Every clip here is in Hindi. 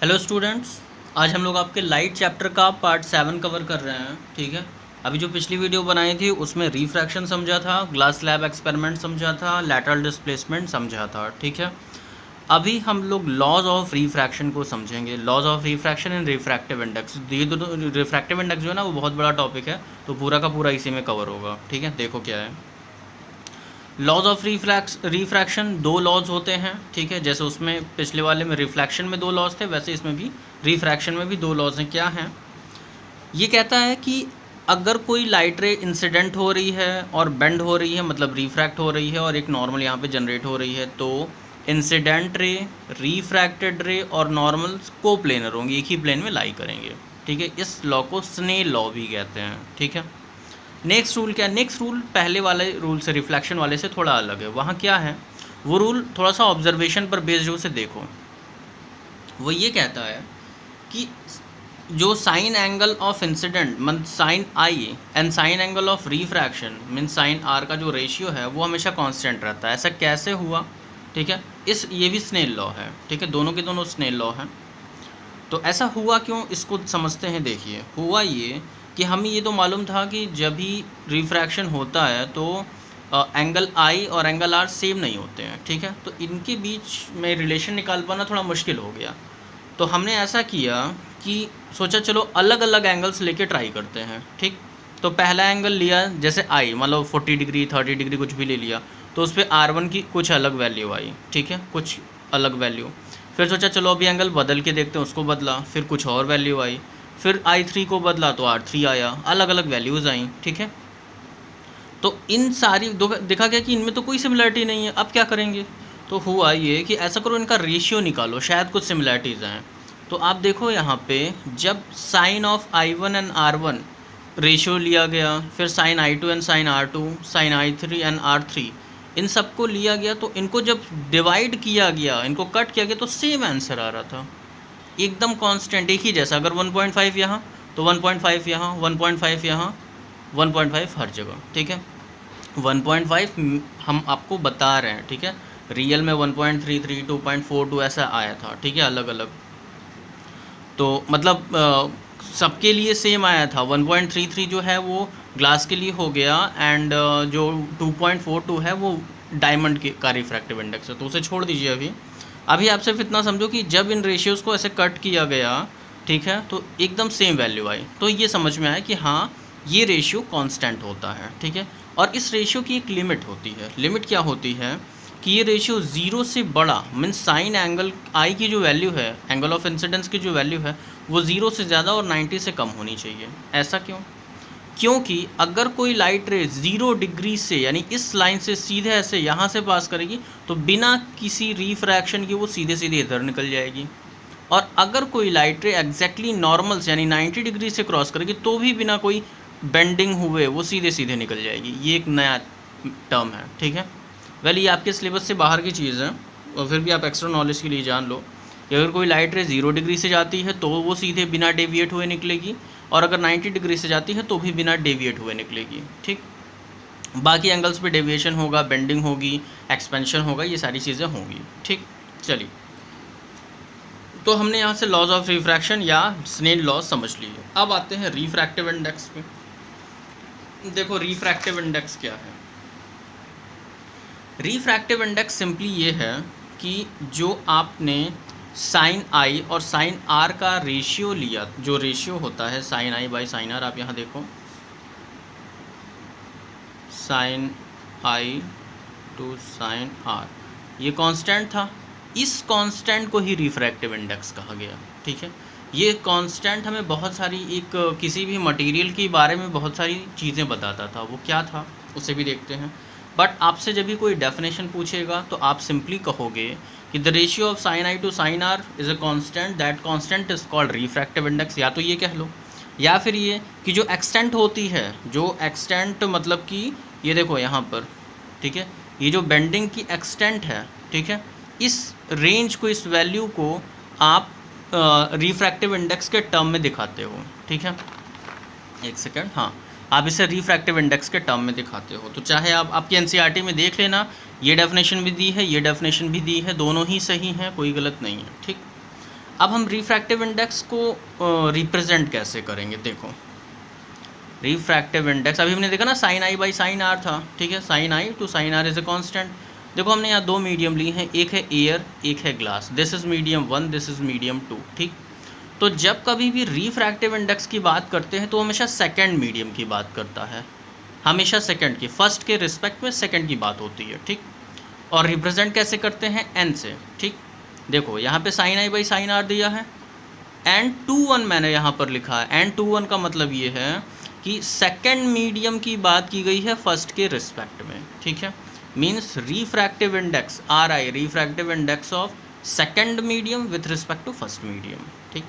हेलो स्टूडेंट्स, आज हम लोग आपके लाइट चैप्टर का पार्ट 7 कवर कर रहे हैं। ठीक है, अभी जो पिछली वीडियो बनाई थी उसमें रिफ्रैक्शन समझा था, ग्लास स्लैब एक्सपेरिमेंट समझा था, लैटरल डिस्प्लेसमेंट समझा था। ठीक है, अभी हम लोग लॉज ऑफ रिफ्रैक्शन को समझेंगे। Laws of refraction and refractive index, ये दोनों रिफ्रैक्टिव इंडेक्स जो है ना वो बहुत बड़ा टॉपिक है, तो पूरा का पूरा इसी में कवर होगा। ठीक है, देखो क्या है। लॉज ऑफ रिफ्रैक्शन दो लॉज होते हैं। ठीक है, जैसे उसमें पिछले वाले में रिफ्लेक्शन में दो लॉज थे, वैसे इसमें भी रिफ्रैक्शन में भी दो लॉज हैं। क्या हैं? ये कहता है कि अगर कोई लाइट रे इंसिडेंट हो रही है और बेंड हो रही है, मतलब रिफ्रैक्ट हो रही है, और एक नॉर्मल यहाँ पे जनरेट हो रही है, तो इंसिडेंट रे, रिफ्रैक्टेड रे और नॉर्मल को प्लेनर होंगे, एक ही प्लेन में लाई करेंगे। ठीक है, इस लॉ को स्नेल लॉ भी कहते हैं। ठीक है, नेक्स्ट रूल क्या है? नेक्स्ट रूल पहले वाले रूल से, रिफ्लेक्शन वाले से थोड़ा अलग है। वहाँ क्या है वो रूल, थोड़ा सा ऑब्जर्वेशन पर बेस्ड हो, से देखो। वो ये कहता है कि जो sine angle of incident mean sine I and sine angle of refraction mean sine R का जो रेशियो है वो हमेशा कांस्टेंट रहता है। ऐसा कैसे हुआ? ठीक है, ये भी स्नेल लॉ है। ठीक है, दोनों के दोनों स्नेल लॉ हैं। तो ऐसा हुआ क्यों, इसको समझते हैं। देखिए, हुआ ये कि हमें ये तो मालूम था कि जब भी रिफ्रैक्शन होता है तो एंगल आई और एंगल आर सेम नहीं होते हैं। ठीक है, तो इनके बीच में रिलेशन निकाल पाना थोड़ा मुश्किल हो गया। तो हमने ऐसा किया कि सोचा चलो अलग अलग एंगल्स लेके ट्राई करते हैं। ठीक, तो पहला एंगल लिया, जैसे आई मतलब 40 डिग्री 30 डिग्री कुछ भी ले लिया, तो उस पर R1 की कुछ अलग वैल्यू आई। ठीक है, कुछ अलग वैल्यू। फिर सोचा चलो अभी एंगल बदल के देखते हैं, उसको बदला, फिर कुछ और वैल्यू आई। फिर I3 को बदला तो R3 आया, अलग अलग वैल्यूज़ आई। ठीक है, तो इन सारी देखा गया कि इनमें तो कोई सिमिलरिटी नहीं है। अब क्या करेंगे? तो हुआ ये कि ऐसा करो, इनका रेशियो निकालो, शायद कुछ सिमिलरिटीज़ हैं। तो आप देखो यहाँ पे, जब sign of I1 and R1 ratio लिया गया, फिर sine I2 and sine R2, sine I3 and R3, इन सबको लिया गया, तो इनको जब डिवाइड किया गया, इनको कट किया गया, तो सेम आंसर आ रहा था, एकदम कांस्टेंट, एक ही जैसा। अगर 1.5 यहाँ तो 1.5 यहाँ, 1.5 यहाँ, 1.5 हर जगह। ठीक है, 1.5 हम आपको बता रहे हैं। ठीक है, रियल में 1.33, 2.42 ऐसा आया था। ठीक है, अलग अलग, तो मतलब सबके लिए सेम आया था। 1.33 जो है वो ग्लास के लिए हो गया, एंड जो 2.42 है वो डायमंड के का रिफ्रैक्टिव इंडेक्स है, तो उसे छोड़ दीजिए। अभी आप सिर्फ इतना समझो कि जब इन रेशियोज़ को ऐसे कट किया गया, ठीक है, तो एकदम सेम वैल्यू आई। तो ये समझ में आया कि हाँ, ये रेशियो कांस्टेंट होता है। ठीक है, और इस रेशियो की एक लिमिट होती है। लिमिट क्या होती है कि ये रेशियो 0 से बड़ा, मीन्स साइन एंगल आई की जो वैल्यू है, एंगल ऑफ इंसिडेंस की जो वैल्यू है, वो 0 से ज़्यादा और 90 से कम होनी चाहिए। ऐसा क्यों? क्योंकि अगर कोई लाइट रे 0 डिग्री से, यानी इस लाइन से सीधे ऐसे यहाँ से पास करेगी, तो बिना किसी रिफ्रैक्शन के वो सीधे सीधे इधर निकल जाएगी। और अगर कोई लाइट रे एग्जैक्टली नॉर्मल से, यानी 90 डिग्री से क्रॉस करेगी, तो भी बिना कोई बेंडिंग हुए वो सीधे सीधे निकल जाएगी। ये एक नया टर्म है। ठीक है, वेल ये आपके सिलेबस से बाहर की चीज़ है, और फिर भी आप एक्स्ट्रा नॉलेज के लिए जान लो कि अगर कोई लाइट रे 0 डिग्री से जाती है तो वो सीधे बिना डेविएट हुए निकलेगी, और अगर 90 डिग्री से जाती है तो भी बिना डेविएट हुए निकलेगी। ठीक, बाकी एंगल्स पे डेविएशन होगा, बेंडिंग होगी, एक्सपेंशन होगा, ये सारी चीज़ें होंगी। ठीक, चलिए, तो हमने यहाँ से लॉज ऑफ रिफ्रैक्शन या स्नेल लॉ समझ लिए। अब आते हैं रिफ्रैक्टिव इंडेक्स पे। देखो, रिफ्रैक्टिव इंडेक्स क्या है? रिफ्रैक्टिव इंडेक्स सिंपली ये है कि जो आपने साइन आई और साइन आर का रेशियो लिया, जो रेशियो होता है sine I by sine R, आप यहाँ देखो, sine I to sine R, ये कांस्टेंट था। इस कांस्टेंट को ही रिफ्रैक्टिव इंडेक्स कहा गया। ठीक है, ये कांस्टेंट हमें बहुत सारी, एक किसी भी मटेरियल के बारे में बहुत सारी चीज़ें बताता था। वो क्या था उसे भी देखते हैं। बट आपसे जब भी कोई डेफिनेशन पूछेगा तो आप सिंपली कहोगे कि the ratio of sine I to sine R is a constant, that constant is called refractive index. या तो ये कह लो, या फिर ये कि जो एक्सटेंट होती है, जो एक्सटेंट मतलब कि ये देखो यहाँ पर, ठीक है, ये जो बेंडिंग की एक्सटेंट है, ठीक है, इस रेंज को, इस वैल्यू को आप रिफ्रैक्टिव इंडेक्स के टर्म में दिखाते हो। ठीक है, एक सेकेंड, हाँ, आप इसे रिफ्रैक्टिव इंडेक्स के टर्म में दिखाते हो। तो चाहे आप आपकी एनसीईआरटी में देख लेना, ये डेफिनेशन भी दी है, ये डेफिनेशन भी दी है, दोनों ही सही हैं, कोई गलत नहीं है। ठीक, अब हम रिफ्रैक्टिव इंडेक्स को रिप्रेजेंट कैसे करेंगे, देखो रिफ्रैक्टिव इंडेक्स अभी हमने देखा ना sine I by sine R था, ठीक है, sine I to sine R is a constant. देखो हमने यहाँ दो मीडियम ली हैं, एक है एयर एक है glass, this is medium 1 this is medium 2, ठीक। तो जब कभी भी रिफ्रैक्टिव इंडेक्स की बात करते हैं तो हमेशा सेकंड मीडियम की बात करता है, हमेशा सेकंड की, फर्स्ट के रिस्पेक्ट में सेकंड की बात होती है, ठीक। और रिप्रेजेंट कैसे करते हैं, एन से, ठीक। देखो यहाँ पे sine I by sine R दिया है, एन 2 1 मैंने यहाँ पर लिखा है, एन 2 1 का मतलब ये है कि सेकंड मीडियम की बात की गई है फर्स्ट के रिस्पेक्ट में, ठीक है। Means refractive index R I, refractive index of second medium with respect to first medium, ठीक।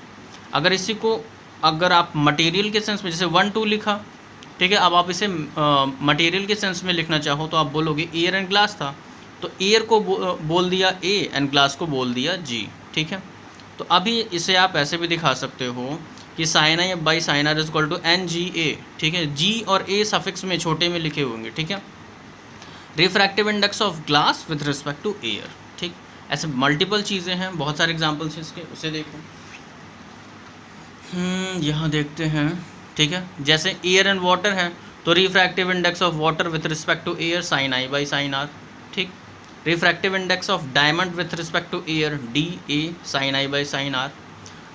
अगर इसी को अगर आप मटेरियल के सेंस में जैसे 1 2 लिखा, ठीक है, अब आप इसे मटेरियल के सेंस में लिखना चाहो तो आप बोलोगे एयर एंड ग्लास था, तो एयर को बोल दिया ए एंड ग्लास को बोल दिया जी, ठीक है। तो अभी इसे आप ऐसे भी दिखा सकते हो कि sine I by sine R is equal to N G A, ठीक है, जी और ए सफिक्स में छोटे में लिखे होंगे, ठीक है। Refractive index of glass with respect to air, ठीक। ऐसे मल्टीपल चीज़ें हैं, बहुत सारे एग्जाम्पल्स हैं इसके, उसे देखो। यहाँ देखते हैं, ठीक है, जैसे एयर एंड वाटर है तो refractive index of water with respect to air sine I by sine R, ठीक। Refractive index of diamond with respect to air D A sine I by sine R.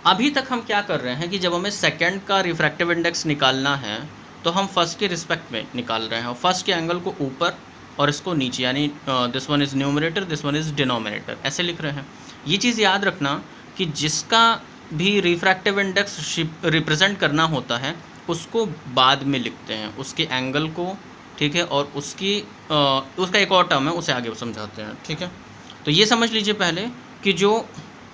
अभी तक हम क्या कर रहे हैं कि जब हमें सेकंड का रिफ्रैक्टिव इंडेक्स निकालना है तो हम फर्स्ट के रिस्पेक्ट में निकाल रहे हैं, फर्स्ट के एंगल को ऊपर और इसको नीचे, यानी this one is numerator this one is denominator, ऐसे लिख रहे हैं। ये चीज़ याद रखना कि जिसका भी रिफ्रैक्टिव इंडेक्स रिप्रेजेंट करना होता है उसको बाद में लिखते हैं, उसके एंगल को, ठीक है, और उसका एक और टर्म है उसे आगे समझाते हैं, ठीक है। तो ये समझ लीजिए पहले कि जो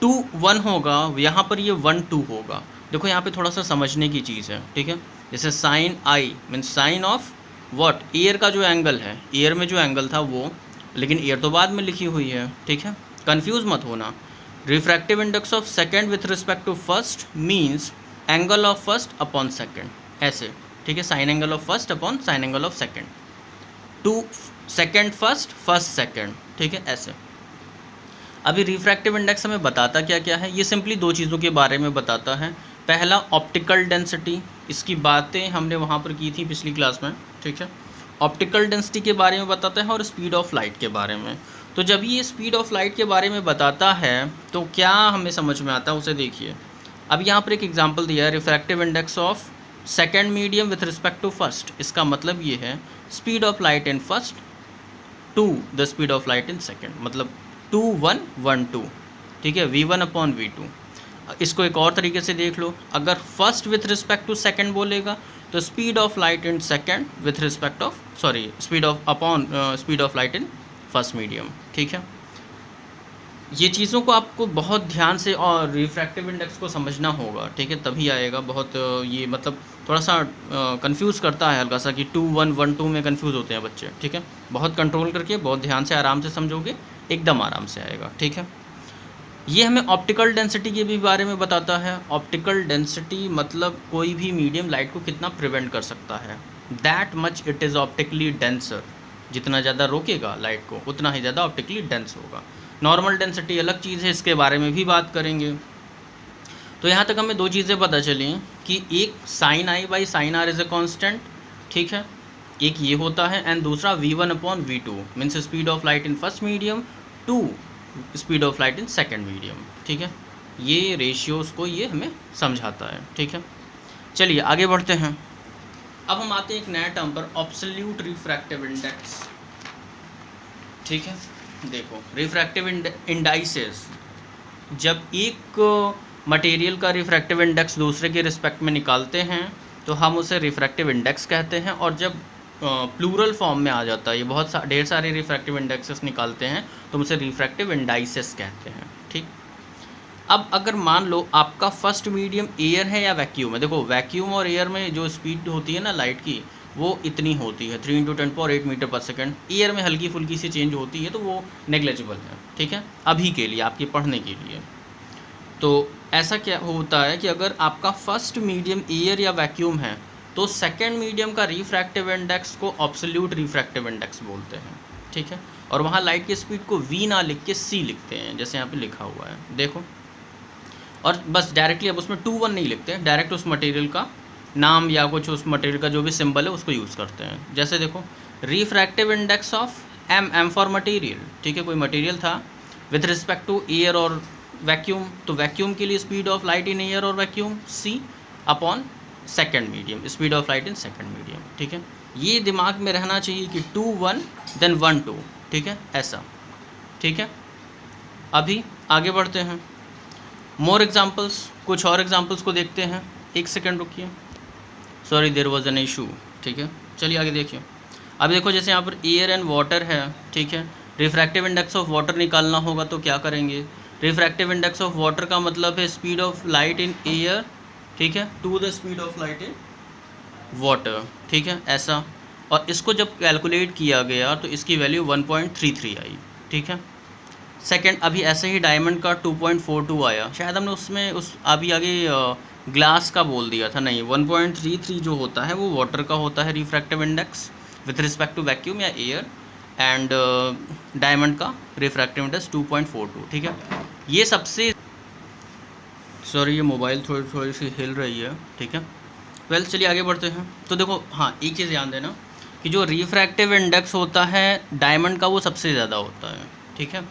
2 1 होगा यहाँ पर ये 1 2 होगा। देखो यहाँ पे थोड़ा सा समझने की चीज़ है, ठीक है। जैसे sine I means sine of what, air का जो एंगल है, एयर में जो एंगल था वो, लेकिन एयर तो बाद में लिखी हुई है, ठीक है, कंफ्यूज मत होना। Refractive index of second with respect to first means angle of first upon second, ऐसे, ठीक है, sine angle of first upon sine angle of second, to second first first second, ठीक है, ऐसे। अभी रिफ्रैक्टिव इंडेक्स हमें बताता क्या क्या है, ये सिंपली दो चीज़ों के बारे में बताता है। पहला ऑप्टिकल डेंसिटी, इसकी बातें हमने वहाँ पर की थी पिछली क्लास में, ठीक है। ऑप्टिकल डेंसिटी के बारे में बताता है और स्पीड ऑफ लाइट के बारे में। तो जब ये स्पीड ऑफ लाइट के बारे में बताता है तो क्या हमें समझ में आता है उसे देखिए। अब यहाँ पर एक एग्जांपल दिया है, refractive index of second medium with respect to first. इसका मतलब ये है speed of light in first to the speed of light in second, मतलब 2 1 1 2, ठीक है, v1 अपॉन v2। इसको एक और तरीके से देख लो, अगर first with respect to second बोलेगा तो speed of light in second with respect of speed of light in first medium, ठीक है। ये चीज़ों को आपको बहुत ध्यान से और रिफ्रैक्टिव इंडेक्स को समझना होगा, ठीक है, तभी आएगा। बहुत ये मतलब थोड़ा सा कंफ्यूज करता है हल्का सा कि 2 1 1 2 में कंफ्यूज होते हैं बच्चे, ठीक है। बहुत कंट्रोल करके बहुत ध्यान से आराम से समझोगे एकदम आराम से आएगा, ठीक है। ये हमें ऑप्टिकल डेंसिटी के भी बारे में बताता है। ऑप्टिकल डेंसिटी मतलब कोई भी मीडियम लाइट को कितना प्रिवेंट कर सकता है, that much it is optically denser. जितना ज़्यादा रोकेगा लाइट को उतना ही ज़्यादा ऑप्टिकली डेंस होगा। नॉर्मल डेंसिटी अलग चीज़ है, इसके बारे में भी बात करेंगे। तो यहाँ तक हमें दो चीज़ें पता चली कि एक sine I by sine R is a constant, ठीक है, एक ये होता है, एंड दूसरा v1 upon v2 means speed of light in first medium to speed of light in second medium, ठीक है। ये रेशियोज़ को ये हमें समझाता है, ठीक है। चलिए आगे बढ़ते हैं। अब हम आते हैं एक नया टर्म पर, ऑब्सोल्यूट रिफ्रैक्टिव इंडेक्स, ठीक है। देखो रिफ्रैक्टिव इंडाइसेस, जब एक मटेरियल का रिफ्रैक्टिव इंडेक्स दूसरे के रिस्पेक्ट में निकालते हैं तो हम उसे रिफ्रैक्टिव इंडेक्स कहते हैं। और जब प्लूरल फॉर्म में आ जाता है, ये बहुत ढेर सारे रिफ्रैक्टिव इंडेक्सेस निकालते हैं तो उसे रिफ्रैक्टिव इंडाइसेस कहते हैं, ठीक। अब अगर मान लो आपका फर्स्ट मीडियम एयर है या वैक्यूम है, देखो वैक्यूम और एयर में जो स्पीड होती है ना लाइट की वो इतनी होती है 3 × 10⁸ मीटर पर सेकंड। एयर में हल्की फुल्की सी चेंज होती है तो वो नेग्लेजिबल है, ठीक है, अभी के लिए आपके पढ़ने के लिए। तो ऐसा क्या होता है कि अगर आपका फर्स्ट मीडियम एयर या वैक्यूम है तो सेकंड मीडियम का रिफ्रैक्टिव इंडेक्स को ऑब्सोल्यूट रिफ्रैक्टिव इंडेक्स बोलते हैं, ठीक है। और वहाँ लाइट की स्पीड को v ना लिख के c लिखते हैं, जैसे यहाँ पे लिखा हुआ है, देखो। और बस डायरेक्टली अब उसमें 2 1 नहीं लिखते हैं, डायरेक्ट उस मटेरियल का नाम या कुछ उस मटेरियल का जो भी सिंबल है उसको यूज़ करते हैं। जैसे देखो refractive index of M for material, ठीक है, कोई मटेरियल था विथ रिस्पेक्ट टू एयर और वैक्यूम, तो वैक्यूम के लिए speed of light in air और vacuum c upon second medium, speed of light in second medium, ठीक है। ये दिमाग में रहना चाहिए कि 2 1 देन 1 2, ठीक है, ऐसा, ठीक है। अभी आगे बढ़ते हैं, मोर एग्जाम्पल्स, कुछ और एग्जाम्पल्स को देखते हैं। एक सेकेंड रुकिए, sorry there was an issue, ठीक है। चलिए आगे देखिए। अब देखो जैसे यहाँ पर एयर एंड वाटर है, ठीक है, रिफ्रैक्टिव इंडेक्स ऑफ वाटर निकालना होगा तो क्या करेंगे, रिफ्रैक्टिव इंडेक्स ऑफ वाटर का मतलब है speed of light in air, ठीक है, to the speed of light in water, ठीक है, ऐसा। और इसको जब कैलकुलेट किया गया तो इसकी वैल्यू 1.33 आई, ठीक है। सेकंड, अभी ऐसे ही डायमंड का 2.42 आया, शायद हमने उसमें उस अभी आगे ग्लास का बोल दिया था, नहीं 1.33 जो होता है वो वाटर का होता है refractive index with respect to vacuum या एयर, एंड डायमंड का रिफ्रैक्टिव इंडेक्स 2.42, ठीक है। ये सबसे, सॉरी ये मोबाइल थोड़ी सी हिल रही है, ठीक है। वेल चलिए आगे बढ़ते हैं। तो देखो हाँ, एक चीज़ ध्यान देना कि जो रिफ्रैक्टिव इंडेक्स होता है डायमंड का वो सबसे ज़्यादा होता है, ठीक है,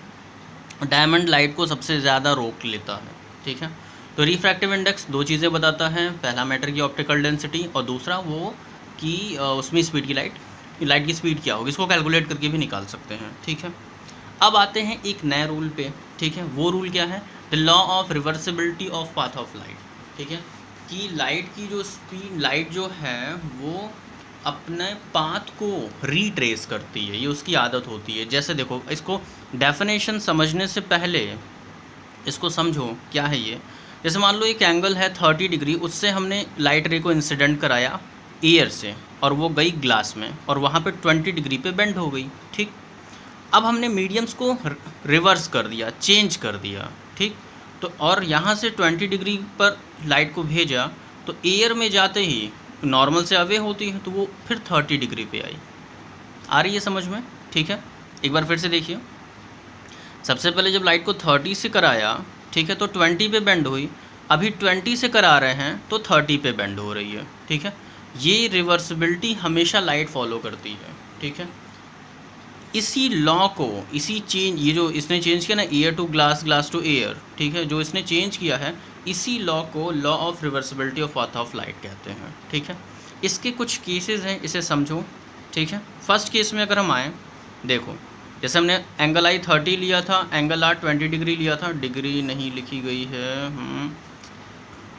डायमंड लाइट को सबसे ज़्यादा रोक लेता है, ठीक है। तो रिफ्रैक्टिव इंडेक्स दो चीज़ें बताता है, पहला मैटर की ऑप्टिकल डेंसिटी और दूसरा वो कि उसमें स्पीड की लाइट की स्पीड क्या होगी, इसको कैलकुलेट करके भी निकाल सकते हैं, ठीक है। अब आते हैं एक नए रूल पे, ठीक है। वो रूल क्या है, the law of reversibility of path of light, ठीक है, कि लाइट की जो स्पीड, लाइट जो है वो अपने पाथ को रीट्रेस करती है, ये उसकी आदत होती है। जैसे देखो, इसको डेफिनेशन समझने से पहले इसको समझो क्या है ये। जैसे मान लो एक एंगल है 30 डिग्री, उससे हमने लाइट रे को इंसिडेंट कराया एयर से और वो गई ग्लास में और वहाँ पे 20 डिग्री पे बेंड हो गई, ठीक। अब हमने मीडियम्स को रिवर्स कर दिया, चेंज कर दिया, ठीक। तो और यहाँ से 20 डिग्री पर लाइट को भेजा तो एयर में जाते ही नॉर्मल से अवे होती है तो वो फिर 30 डिग्री पे आई। आ रही है समझ में, ठीक है। एक बार फिर से देखिए, सबसे पहले जब लाइट को 30 से कराया, ठीक है, तो 20 पे बेंड हुई, अभी 20 से करा रहे हैं तो 30 पे बेंड हो रही है, ठीक है। ये रिवर्सिबिलिटी हमेशा लाइट फॉलो करती है, ठीक है। इसी लॉ को, इसी चेंज, ये जो इसने चेंज किया ना, air to glass, glass to air, ठीक है, जो इसने चेंज किया है, इसी लॉ को law of reversibility of path of light कहते हैं, ठीक है। इसके कुछ केसेस हैं, इसे समझो, ठीक है। फर्स्ट केस में अगर हम आएँ, देखो जैसे हमने एंगल आई 30 लिया था, एंगल आर 20 डिग्री लिया था, डिग्री नहीं लिखी गई है,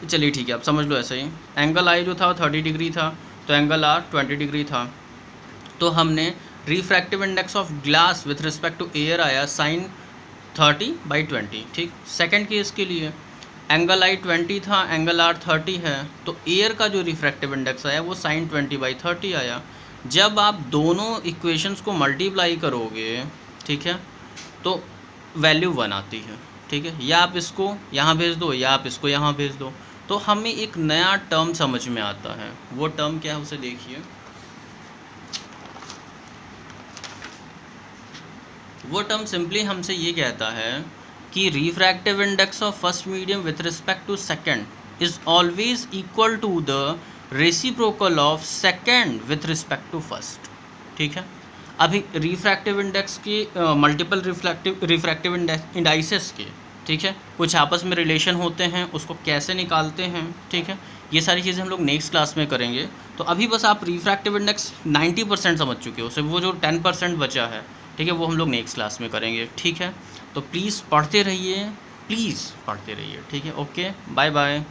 चलिए ठीक है, आप समझ लो ऐसे ही। एंगल आई जो था 30 डिग्री था तो एंगल आर 20 डिग्री था, तो हमने refractive index of glass with respect to air आया sin 30/20, ठीक। सेकंड केस के लिए एंगल आई 20 था, एंगल आर 30 है, तो एयर का जो रिफ्रैक्टिव इंडेक्स आया वो sin 20/30 आया। जब आप दोनों इक्वेशंस को मल्टीप्लाई करोगे, ठीक है, तो वैल्यू 1 आती है, ठीक है। या आप इसको यहाँ भेज दो या आप इसको यहाँ भेज दो, तो हमें एक नया टर्म समझ में आता है। वो टर्म क्या है उसे देखिए। वो टर्म सिंपली हमसे ये कहता है कि refractive index of first medium with respect to second is always equal to the reciprocal of second with respect to first, ठीक है। अभी रिफ्रैक्टिव इंडेक्स के मल्टीपल रिफ्रैक्टिव इंडाइसेस के, ठीक है, कुछ आपस में रिलेशन होते हैं, उसको कैसे निकालते हैं, ठीक है, ये सारी चीज़ें हम लोग नेक्स्ट क्लास में करेंगे। तो अभी बस आप रिफ्रैक्टिव इंडेक्स 90% समझ चुके हो, सिर्फ वो जो 10% बचा है, ठीक है, वो हम लोग नेक्स्ट क्लास में करेंगे, ठीक है। तो प्लीज़ पढ़ते रहिए, प्लीज़ पढ़ते रहिए, ठीक है। Okay, bye bye.